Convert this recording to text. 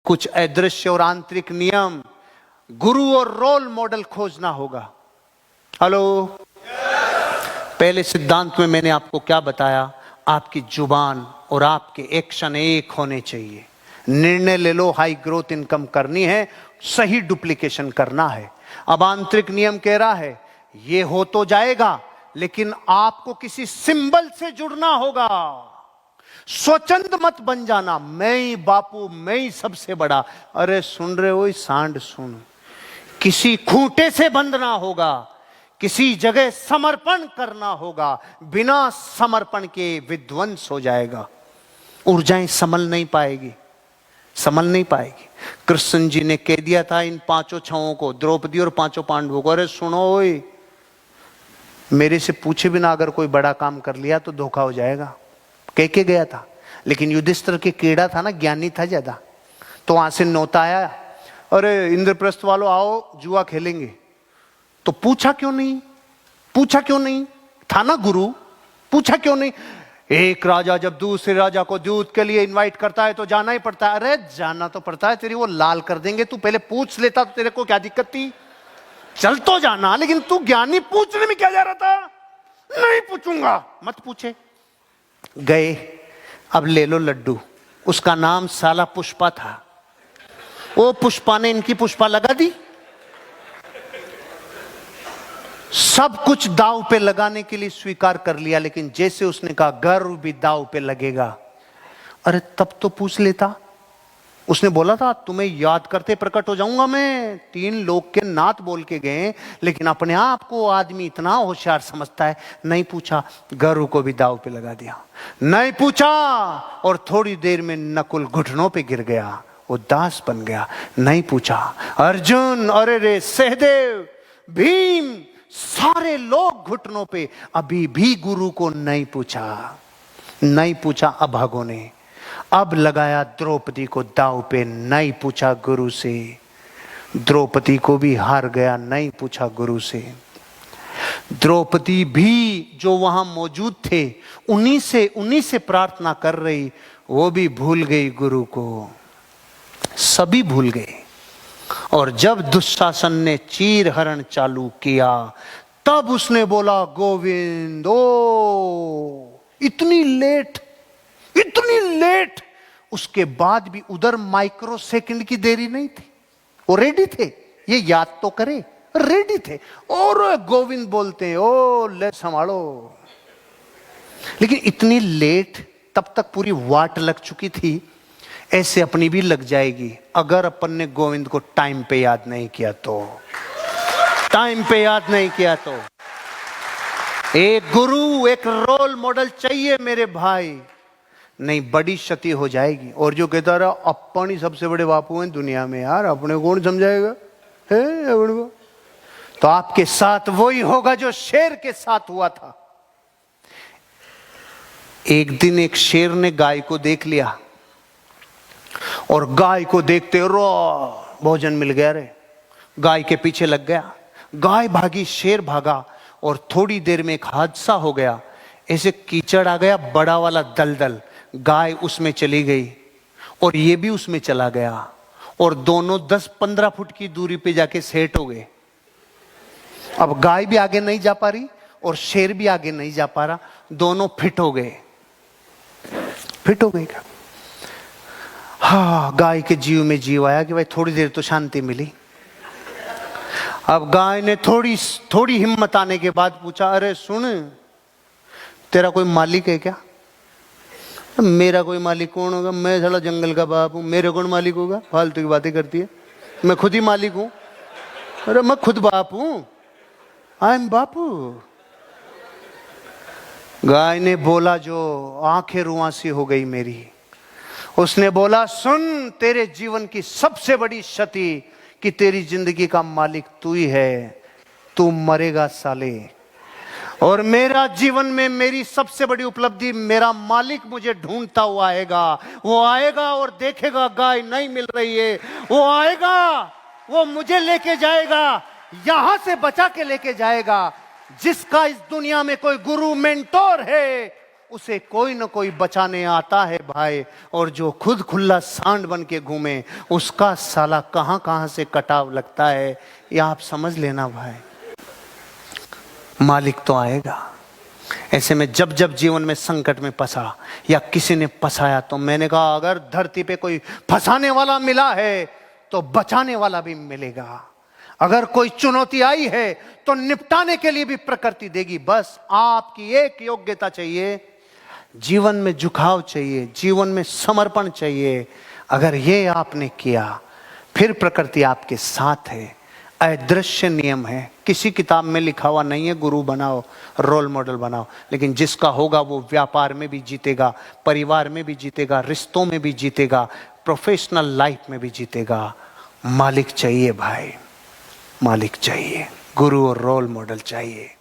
कुछ अदृश्य और आंतरिक नियम, गुरु और रोल मॉडल खोजना होगा। हेलो, पहले सिद्धांत में मैंने आपको क्या बताया? आपकी जुबान और आपके एक्शन एक होने चाहिए। निर्णय ले लो, हाई ग्रोथ इनकम करनी है, सही डुप्लीकेशन करना है। अब आंतरिक नियम कह रहा है ये हो तो जाएगा, लेकिन आपको किसी सिंबल से जुड़ना होगा। स्वच्छंद मत बन जाना, मैं ही बापू, मैं ही सबसे बड़ा। अरे सुन रहे हो सांड, सुन, किसी खूंटे से बंधना होगा, किसी जगह समर्पण करना होगा। बिना समर्पण के विध्वंस हो जाएगा, ऊर्जाएं संभल नहीं पाएगी, संभल नहीं पाएगी। कृष्ण जी ने कह दिया था इन पांचों छवों को, द्रौपदी और पांचों पांडवों को, अरे सुनो ओए, मेरे से पूछे बिना अगर कोई बड़ा काम कर लिया तो धोखा हो जाएगा, कह के गया था। लेकिन युधिष्ठिर के कीड़ा था ना, ज्ञानी था ज्यादा, तो वहां से नौता आया, अरे इंद्रप्रस्थ वालों आओ जुआ खेलेंगे। तो पूछा क्यों नहीं, पूछा क्यों नहीं, था ना गुरु, पूछा क्यों नहीं? एक राजा जब दूसरे राजा को दूध के लिए इनवाइट करता है तो जाना ही पड़ता है। अरे जाना तो पड़ता है, तेरी वो लाल कर देंगे, तू पहले पूछ लेता तो तेरे को क्या दिक्कत थी? चल तो जाना, लेकिन तू ज्ञानी पूछने में क्या जा रहा था? नहीं पूछूंगा, मत पूछे। गए, अब ले लो लड्डू, उसका नाम साला पुष्पा था। वो पुष्पा ने इनकी पुष्पा लगा दी। सब कुछ दाव पे लगाने के लिए स्वीकार कर लिया, लेकिन जैसे उसने कहा गर्व भी दाव पे लगेगा, अरे तब तो पूछ लेता। उसने बोला था तुम्हें याद करते प्रकट हो जाऊंगा मैं। 3 लोग के नाथ बोल के गए, लेकिन अपने आप को आदमी इतना होशियार समझता है, नहीं पूछा, गर्व को भी दाव पे लगा दिया। नहीं पूछा, और थोड़ी देर में नकुल घुटनों पे गिर गया, उदास बन गया। नहीं पूछा, अर्जुन, अरे रे सहदेव, भीम, सारे लोग घुटनों पे, अभी भी गुरु को नहीं पूछा, नहीं पूछा अभागों ने। अब लगाया द्रौपदी को दांव पे, नहीं पूछा गुरु से, द्रौपदी को भी हार गया, नहीं पूछा गुरु से। द्रौपदी भी जो वहां मौजूद थे उन्हीं से प्रार्थना कर रही, वो भी भूल गई गुरु को, सभी भूल गए। और जब दुशासन ने चीर हरण चालू किया, तब उसने बोला गोविंद। ओ इतनी लेट, इतनी लेट। उसके बाद भी उधर माइक्रो सेकंड की देरी नहीं थी, वो रेडी थे, ये याद तो करे, रेडी थे। और गोविंद बोलते हैं, ओ ले संभालो। लेकिन इतनी लेट, तब तक पूरी वाट लग चुकी थी। ऐसे अपनी भी लग जाएगी अगर अपन ने गोविंद को टाइम पे याद नहीं किया तो, टाइम पे याद नहीं किया तो। एक गुरु, एक रोल मॉडल चाहिए मेरे भाई, नहीं बड़ी क्षति हो जाएगी। और जो कहता रहा अपन ही सबसे बड़े बापू हैं दुनिया में, यार अपने कौन समझाएगा है अपने को? तो आपके साथ वही होगा जो शेर के साथ हुआ था। एक दिन एक शेर ने गाय को देख लिया, और गाय को देखते रो, भोजन मिल गया रे, गाय के पीछे लग गया। गाय भागी, शेर भागा, और थोड़ी देर में एक हादसा हो गया। ऐसे कीचड़ आ गया, बड़ा वाला दलदल, गाय उसमें चली गई और ये भी उसमें चला गया, और दोनों 10-15 फुट की दूरी पे जाके सेट हो गए। अब गाय भी आगे नहीं जा पा रही और शेर भी आगे नहीं जा पा रहा, दोनों फिट हो गए, फिट हो गए क्या? हाँ, गाय के जीव में जीव आया कि भाई थोड़ी देर तो शांति मिली। अब गाय ने थोड़ी हिम्मत आने के बाद पूछा, अरे सुन, तेरा कोई मालिक है क्या? मेरा कोई मालिक कौन होगा, मैं साला जंगल का बाप हूं, मेरे कौन मालिक होगा? फालतू की बातें करती है, मैं खुद ही मालिक हूं। अरे मैं खुद बाप हूं, आई एम बापू। गाय ने बोला, जो आंखें रुआंसी हो गई मेरी, उसने बोला, सुन, तेरे जीवन की सबसे बड़ी क्षति कि तेरी जिंदगी का मालिक तू ही है, तू मरेगा साले। और मेरा जीवन में मेरी सबसे बड़ी उपलब्धि, मेरा मालिक मुझे ढूंढता हुआ आएगा। वो आएगा और देखेगा गाय नहीं मिल रही है, वो आएगा, वो मुझे लेके जाएगा, यहां से बचा के लेके जाएगा। जिसका इस दुनिया में कोई गुरु मेंटोर है, उसे कोई न कोई बचाने आता है भाई। और जो खुद खुला सांड बन के घूमे, उसका साला कहां कहां से कटाव लगता है, ये आप समझ लेना भाई। मालिक तो आएगा। ऐसे में जब जब जीवन में संकट में फंसा या किसी ने फंसाया, तो मैंने कहा अगर धरती पे कोई फंसाने वाला मिला है तो बचाने वाला भी मिलेगा। अगर कोई चुनौती आई है तो निपटाने के लिए भी प्रकृति देगी। बस आपकी एक योग्यता चाहिए, जीवन में झुकाव चाहिए, जीवन में समर्पण चाहिए। अगर ये आपने किया, फिर प्रकृति आपके साथ है। अदृश्य नियम है, किसी किताब में लिखा हुआ नहीं है गुरु बनाओ, रोल मॉडल बनाओ, लेकिन जिसका होगा वो व्यापार में भी जीतेगा, परिवार में भी जीतेगा, रिश्तों में भी जीतेगा, प्रोफेशनल लाइफ में भी जीतेगा। मालिक चाहिए भाई, मालिक चाहिए, गुरु और रोल मॉडल चाहिए।